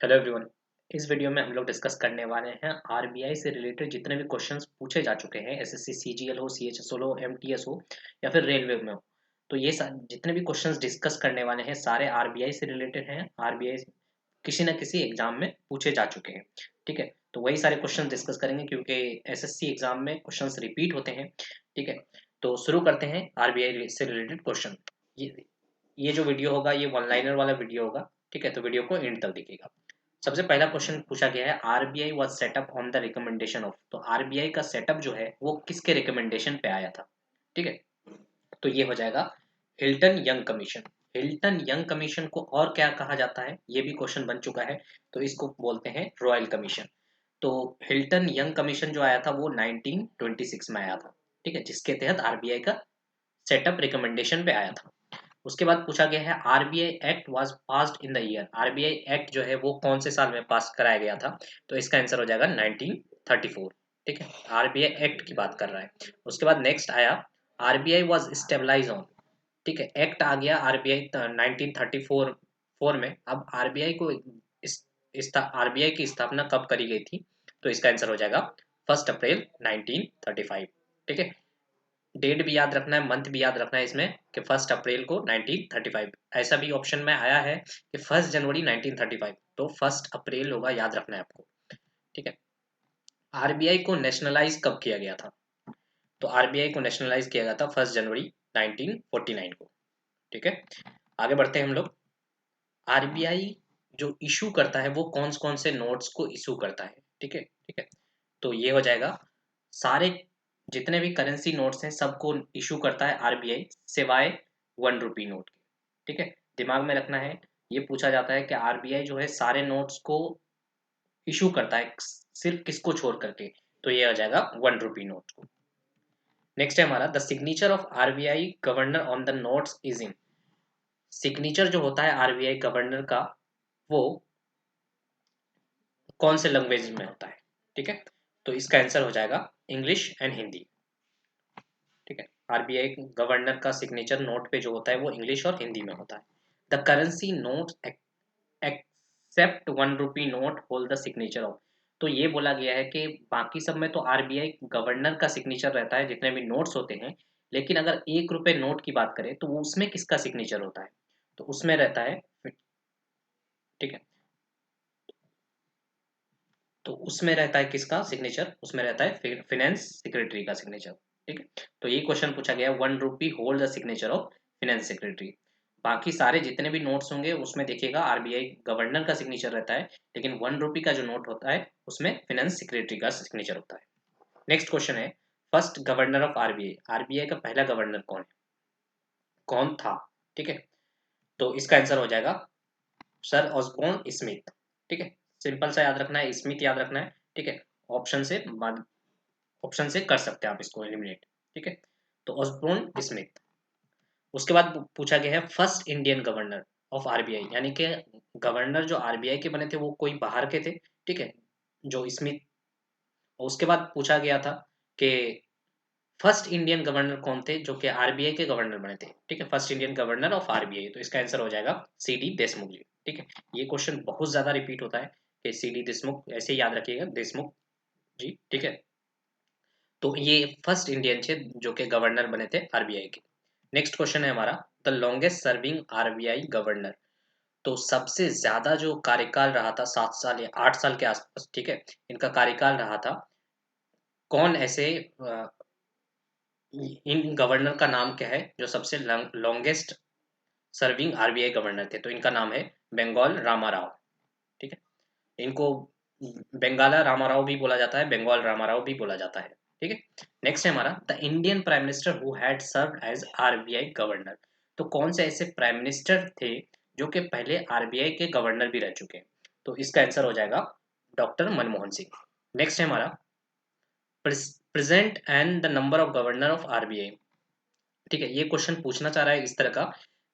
Hello everyone. इस video में हम लोग डिस्कस करने वाले हैं आरबीआई से रिलेटेड जितने भी क्वेश्चंस पूछे जा चुके हैं, एसएससी सीजीएल हो, सीएचएसएल हो, एमटीएस हो या फिर रेलवे में हो। तो ये जितने भी क्वेश्चंस डिस्कस करने वाले हैं सारे आरबीआई से रिलेटेड हैं। आरबीआई किसी ना किसी एग्जाम में पूछे जा चुके हैं। ठीक है, तो वही सारे क्वेश्चन डिस्कस करेंगे क्योंकि एसएससी एग्जाम में क्वेश्चंस रिपीट होते हैं। ठीक है, तो शुरू करते हैं आरबीआई से रिलेटेड क्वेश्चन। ये ये जो वीडियो होगा ये वन लाइनर वाला वीडियो होगा। ठीक है, तो वीडियो को एंड तक देखिएगा। सबसे पहला क्वेश्चन पूछा गया है, RBI was setup on the recommendation of. तो आरबीआई का सेटअप जो है वो किसके रिकमेंडेशन पे आया था। ठीक है, तो ये हो जाएगा Hilton young commission. Hilton young commission को और क्या कहा जाता है, ये भी क्वेश्चन बन चुका है। तो इसको बोलते हैं रॉयल कमीशन। तो हिल्टन यंग कमीशन जो आया था वो 1926 में आया था। ठीक है, जिसके तहत आरबीआई का सेटअप रिकमेंडेशन पे आया था। उसके बाद पूछा गया है, RBI act was passed in the year. RBI act जो है वो कौन से साल में पास कराया गया था। तो इसका आंसर हो जाएगा 1934। ठीक है, आरबीआई एक्ट की बात कर रहा है। उसके बाद नेक्स्ट आया, आरबीआई वाज स्टेबलाइज ऑन। ठीक है, एक्ट आ गया आरबीआई 1934 में। अब आरबीआई को आरबीआई की स्थापना कब करी गई थी। तो इसका आंसर हो जाएगा 1 अप्रैल 1935। ठीक है, डेट भी याद रखना है, मंथ भी याद रखना है इसमें कि 1 अप्रैल को 1935। ऐसा भी ऑप्शन में आया है कि 1 जनवरी 1935, तो 1 अप्रैल होगा, याद रखना है आपको। ठीक है, आरबीआई को नेशनलाइज कब किया गया था। तो आरबीआई को नेशनलाइज किया गया था 1 जनवरी 1949 को। ठीक है, आगे बढ़ते हैं हम लोग। आरबीआई जो इशू करता है वो कौन से नोट्स को इशू करता है। ठीक है, तो ये हो जाएगा सारे जितने भी करेंसी नोट्स हैं सबको इशू करता है आरबीआई, सिवाय 1 रुपी नोट के। ठीक है, दिमाग में रखना है। ये पूछा जाता है कि आरबीआई जो है सारे नोट्स को इशू करता है सिर्फ किसको छोड़ करके। तो ये आ जाएगा 1 रुपी नोट को। नेक्स्ट है हमारा, the signature of RBI governor on the notes is in. Signature जो होता है आरबीआई गवर्नर का वो कौन से लैंग्वेज में होता है। ठीक है, तो इसका आंसर हो जाएगा इंग्लिश एंड हिंदी। ठीक है, आरबीआई गवर्नर का सिग्नेचर नोट पे जो होता है वो इंग्लिश और हिंदी में होता है। The currency note except 1 rupee note hold the signature of. तो ये बोला गया है कि बाकी सब में तो आरबीआई गवर्नर का सिग्नेचर रहता है जितने भी नोट्स होते हैं, लेकिन अगर 1 रुपए नोट की बात करें तो वो उसमें किसका सिग्नेचर होता है। तो उसमें रहता है, ठीक है, तो उसमें रहता है किसका सिग्नेचर, उसमें रहता है फिनेंस सेक्रेटरी का सिग्नेचर। ठीक है, तो ये क्वेश्चन पूछा गया, 1 rupee hold the signature of finance secretary. बाकी सारे जितने भी नोट्स होंगे उसमें देखिएगा आरबीआई गवर्नर का सिग्नेचर रहता है, लेकिन 1 रुपी का जो नोट होता है उसमें फिनेंस सेक्रेटरी का सिग्नेचर होता है। नेक्स्ट क्वेश्चन है, first governor of RBI. RBI का पहला गवर्नर कौन था। ठीक है, तो इसका आंसर हो जाएगा सर ऑसबोर्न स्मिथ। ठीक है, सिंपल सा याद रखना है, स्मिथ याद रखना है। ठीक है, ऑप्शन से ऑप्शन से कर सकते हैं आप इसको एलिमिनेट। ठीक है, तो ऑसबोर्न स्मिथ। उसके बाद पूछा गया है, first Indian governor of RBI, यानी कि गवर्नर जो आरबीआई के बने थे वो कोई बाहर के थे। ठीक है, जो स्मिथ। उसके बाद पूछा गया था कि फर्स्ट इंडियन गवर्नर कौन थे जो कि आरबीआई के गवर्नर बने थे। ठीक है, first Indian governor of RBI, तो इसका आंसर हो जाएगा सी डी देशमुख जी। ठीक है, ये क्वेश्चन बहुत ज्यादा रिपीट होता है कि सी डी देशमुख, ऐसे ही याद रखिएगा देशमुख जी। ठीक है, तो ये फर्स्ट इंडियन थे जो कि गवर्नर बने थे आरबीआई के। नेक्स्ट क्वेश्चन है हमारा, the longest serving RBI governor. तो सबसे ज्यादा जो कार्यकाल रहा था 7 साल या 8 साल के आसपास, ठीक है, इनका कार्यकाल रहा था। कौन ऐसे इन गवर्नर का नाम क्या है जो सबसे लॉन्गेस्ट सर्विंग आरबीआई गवर्नर थे। तो इनका नाम है बंगाल रामाराव। ठीक है, इनको बेंगाला रामाराव भी बोला जाता है, बंगाल रामाराव भी बोला जाता है। ठीक है, नेक्स्ट है हमारा, the Indian prime minister who had served as RBI governor. तो कौन से ऐसे प्राइम मिनिस्टर थे जो कि पहले आरबीआई के गवर्नर भी रह चुके हैं। तो इसका आंसर हो जाएगा डॉक्टर मनमोहन सिंह। नेक्स्ट है हमारा, present and the number of governor of RBI. ठीक है, ये क्वेश्चन पूछना चाह रहा है इस तरह का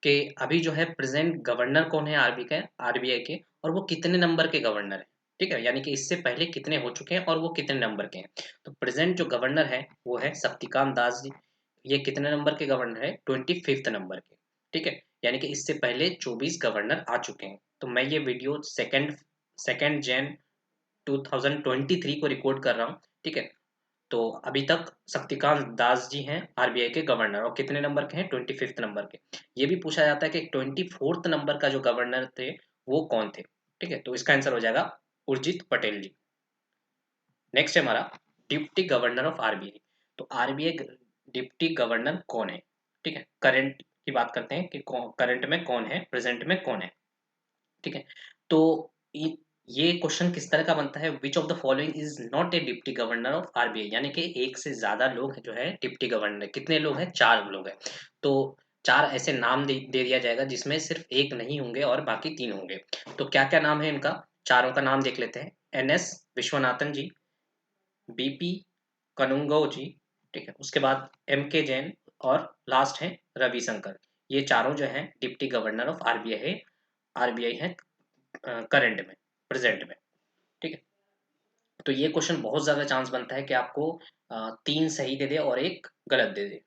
कि अभी जो है प्रेजेंट गवर्नर कौन है आरबीआई के, और वो कितने नंबर के गवर्नर है। ठीक है, यानी कि इससे पहले कितने हो चुके हैं और वो कितने नंबर के हैं। तो प्रेजेंट जो गवर्नर है वो है शक्तिकांत दास जी। ये कितने नंबर के गवर्नर है, 25th नंबर के। ठीक है, यानी कि इससे पहले 24 गवर्नर आ चुके हैं। तो मैं ये वीडियो सेकंड 2 जैन 2023 को रिकॉर्ड कर रहा हूँ, ठीक है। तो अभी तक शक्तिकांत दास जी हैं आरबीआई के गवर्नर, और कितने नंबर के हैं? 25th नंबर के। ये भी पूछा जाता है कि 24th नंबर का जो गवर्नर थे वो कौन थे, ठीक है। तो इसका आंसर हो जाएगा उर्जित पटेल जी। नेक्स्ट है हमारा डिप्टी गवर्नर ऑफ आरबीआई। तो आरबीआई डिप्टी गवर्नर कौन है, ठीक है। करंट की बात करते हैं कि करंट में कौन है, प्रेजेंट में कौन है, ठीक है। तो इ- ये क्वेश्चन किस तरह का बनता है? Which of the following is not a deputy governor of RBI, यानी कि एक से ज्यादा लोग जो है डिप्टी गवर्नर, कितने लोग हैं? 4 लोग हैं। तो 4 ऐसे नाम दे दिया जाएगा जिसमें सिर्फ एक नहीं होंगे और बाकी 3 होंगे। तो क्या क्या नाम है इनका? चारों का नाम देख लेते हैं। एनएस विश्वनाथन जी, बीपी कनुंगो जी, ठीक है। उसके बाद एम के जैन, और लास्ट है रविशंकर। ये चारों जो हैं डिप्टी गवर्नर ऑफ आरबीआई है, आरबीआई है करंट में, प्रेजेंट में, ठीक है। तो ये क्वेश्चन बहुत ज्यादा चांस बनता है कि आपको 3 सही दे दे और एक गलत दे दे।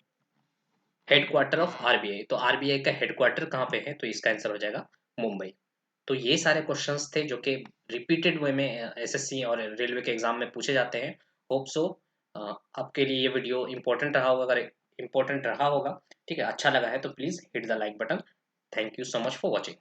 हेडक्वार्टर ऑफ आरबीआई, तो आरबीआई का हेडक्वार्टर कहाँ पे है? तो इसका आंसर हो जाएगा मुंबई। तो ये सारे क्वेश्चंस थे जो कि रिपीटेड वे में एसएससी और रेलवे के एग्जाम में पूछे जाते हैं। होप सो आपके लिए ये वीडियो इंपॉर्टेंट रहा होगा। अगर इंपॉर्टेंट रहा होगा, ठीक है, अच्छा लगा है तो please hit the like button. Thank you so much for watching.